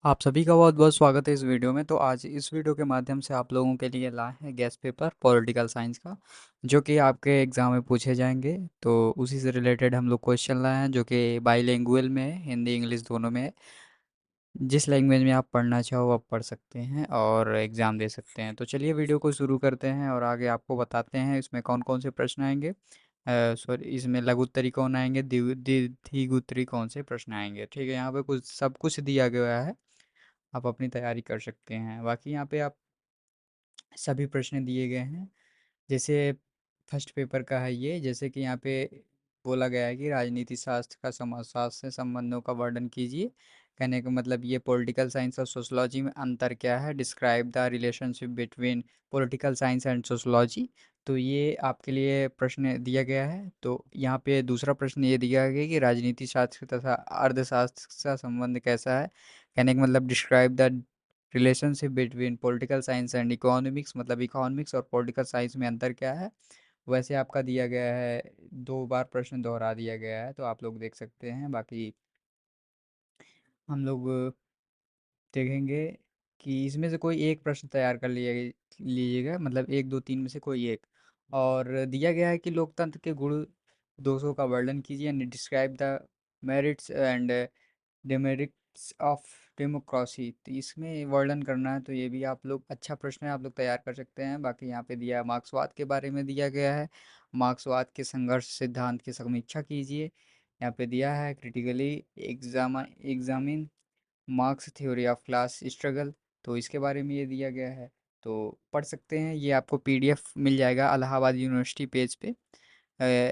आप सभी का बहुत-बहुत स्वागत है इस वीडियो में। तो आज इस वीडियो के माध्यम से आप लोगों के लिए लाए हैं गेस्ट पेपर पॉलिटिकल साइंस का, जो कि आपके एग्ज़ाम में पूछे जाएंगे। तो उसी से रिलेटेड हम लोग क्वेश्चन लाए हैं, जो कि बाईलिंगुअल में है, हिंदी इंग्लिश दोनों में है। जिस लैंग्वेज में आप पढ़ना चाहो आप पढ़ सकते हैं और एग्ज़ाम दे सकते हैं। तो चलिए वीडियो को शुरू करते हैं और आगे आपको बताते हैं इसमें कौन-कौन से प्रश्न आएंगे। सॉरी, इसमें लघु उत्तरी कौन आएंगे, दीर्घ उत्तरी कौन से प्रश्न आएंगे। ठीक है, यहाँ पे कुछ सब कुछ दिया गया है, आप अपनी तैयारी कर सकते हैं। बाकी यहाँ पे आप सभी प्रश्न दिए गए हैं। जैसे फर्स्ट पेपर का है ये, जैसे कि यहाँ पे बोला गया है कि राजनीति शास्त्र का समाजशास्त्र से संबंधों का वर्णन कीजिए। कहने का मतलब ये पॉलिटिकल साइंस और सोशलॉजी में अंतर क्या है। Describe the relationship between political science and sociology. तो ये आपके लिए प्रश्न दिया गया है। तो यहाँ पे दूसरा प्रश्न ये दिया गया है कि राजनीति शास्त्र तथा अर्थशास्त्र का संबंध कैसा है। कहने का मतलब describe the relationship between political science and economics, मतलब इकोनॉमिक्स और पॉलिटिकल साइंस में अंतर क्या है। वैसे आपका दिया गया है, 2 बार प्रश्न दोहरा दिया गया है, तो आप लोग देख सकते हैं। बाकी हम लोग देखेंगे कि इसमें से कोई एक प्रश्न तैयार कर लीजिएगा, मतलब 1 2 3 में से कोई एक। और दिया गया है कि लोकतंत्र के गुण दोषों का वर्णन कीजिए and describe the merits and demerits of democracy. तो इसमें वर्णन करना है, तो ये भी आप लोग अच्छा प्रश्न है, आप लोग तैयार कर सकते हैं। बाकी यहाँ पे दिया मार्क्सवाद के बारे में दिया गया है। मार्क्सवाद के संघर्ष सिद्धांत की समीक्षा कीजिए। यहाँ पे दिया है critically examine marks theory of class struggle. तो इसके बारे में ये दिया गया है, तो पढ़ सकते हैं। ये आपको पीडीएफ मिल जाएगा इलाहाबाद यूनिवर्सिटी पेज पे,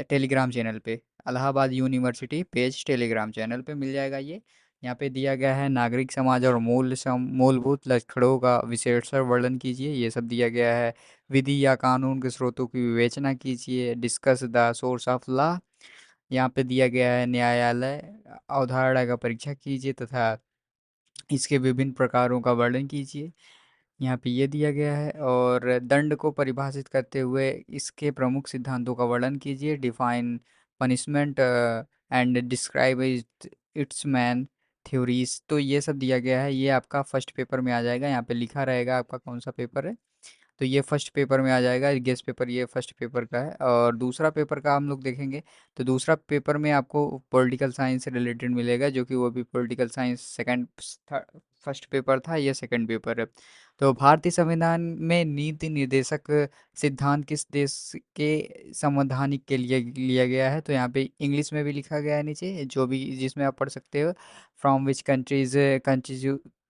टेलीग्राम चैनल पे। Allahabad university page Telegram channel पे मिल जाएगा ये। यहाँ पे दिया गया है नागरिक समाज और मूलभूत लक्षणों का विशेषण वर्णन कीजिए, ये सब दिया गया है। विधि या कानून के स्रोतों की विवेचना कीजिए। Discuss the source of law. यहाँ पे दिया गया है न्यायालय अवधारणा का परीक्षा कीजिए तथा इसके विभिन्न प्रकारों का वर्णन कीजिए। यहाँ पे ये दिया गया है। और दंड को परिभाषित करते हुए इसके प्रमुख सिद्धांतों का वर्णन कीजिए। Define punishment and describe it's man theories. तो ये सब दिया गया है, ये आपका फर्स्ट पेपर में आ जाएगा। यहाँ पे लिखा रहेगा आपका कौन सा पेपर है, तो ये फर्स्ट पेपर में आ जाएगा। गेस्ट पेपर ये फर्स्ट पेपर का है। और दूसरा पेपर का हम लोग देखेंगे, तो दूसरा पेपर में आपको पॉलिटिकल साइंस से रिलेटेड मिलेगा, जो कि वो भी political science second first paper था, ये सेकंड पेपर है। तो भारतीय संविधान में नीति निर्देशक सिद्धांत किस देश के संवैधानिक के लिए लिया गया है। तो यहाँ पे इंग्लिश में भी लिखा गया है नीचे, जो भी जिसमें आप पढ़ सकते हो। From which countries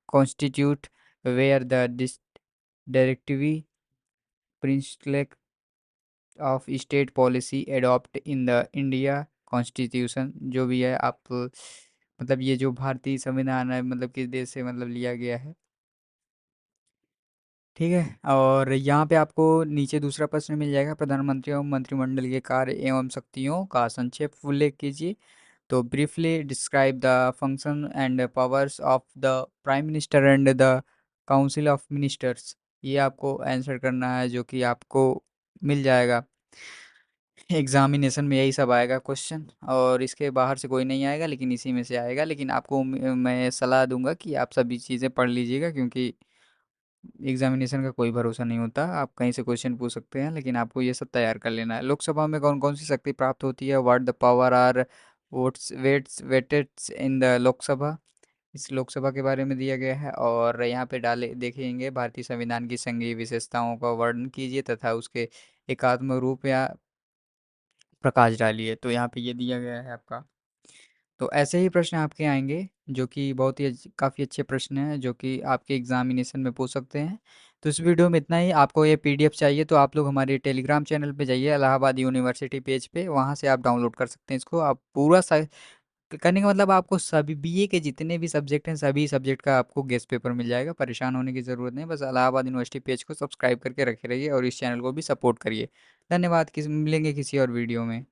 constitute were the directive principle of state policy adopt in the India constitution. जो भी है आप, मतलब ये जो भारतीय संविधान है, मतलब किस देश से मतलब लिया गया है। ठीक है, और यहाँ पे आपको नीचे दूसरा प्रश्न मिल जाएगा, प्रधानमंत्री एवं मंत्रिमंडल के कार्य एवं शक्तियों का संक्षेप उल्लेख कीजिए। तो briefly describe the function and powers of the prime minister and the council of ministers. ये आपको आंसर करना है, जो कि आपको मिल जाएगा एग्जामिनेशन में। यही सब आएगा क्वेश्चन, और इसके बाहर से कोई नहीं आएगा, लेकिन इसी में से आएगा। लेकिन आपको मैं सलाह दूंगा कि आप सभी चीज़ें पढ़ लीजिएगा, क्योंकि एग्जामिनेशन का कोई भरोसा नहीं होता, आप कहीं से क्वेश्चन पूछ सकते हैं। लेकिन आपको ये सब तैयार कर लेना है। लोकसभा में कौन कौन सी शक्ति प्राप्त होती है। What the power are votes weights weighted in the Lok Sabha. इस लोकसभा के बारे में दिया गया है। और यहाँ पे डाले देखेंगे भारतीय संविधान की संघीय विशेषताओं का वर्णन कीजिए तथा उसके एकात्म रूप या प्रकाश डालिए। तो यहाँ पे ये दिया गया है आपका। तो ऐसे ही प्रश्न आपके आएंगे, जो कि बहुत ही काफ़ी अच्छे प्रश्न हैं, जो कि आपके एग्जामिनेशन में पूछ सकते हैं। तो इस वीडियो में इतना ही। आपको ये पीडीएफ चाहिए तो आप लोग हमारे टेलीग्राम चैनल पे जाइए, इलाहाबाद यूनिवर्सिटी पेज पे, वहाँ से आप डाउनलोड कर सकते हैं इसको। आप पूरा करने का मतलब आपको सभी बीए के जितने भी सब्जेक्ट हैं, सभी सब्जेक्ट का आपको गेस्ट पेपर मिल जाएगा। परेशान होने की ज़रूरत नहीं, बस इलाहाबाद यूनिवर्सिटी पेज को सब्सक्राइब करके रखे रहिए और इस चैनल को भी सपोर्ट करिए। धन्यवाद। मिलेंगे किसी और वीडियो में।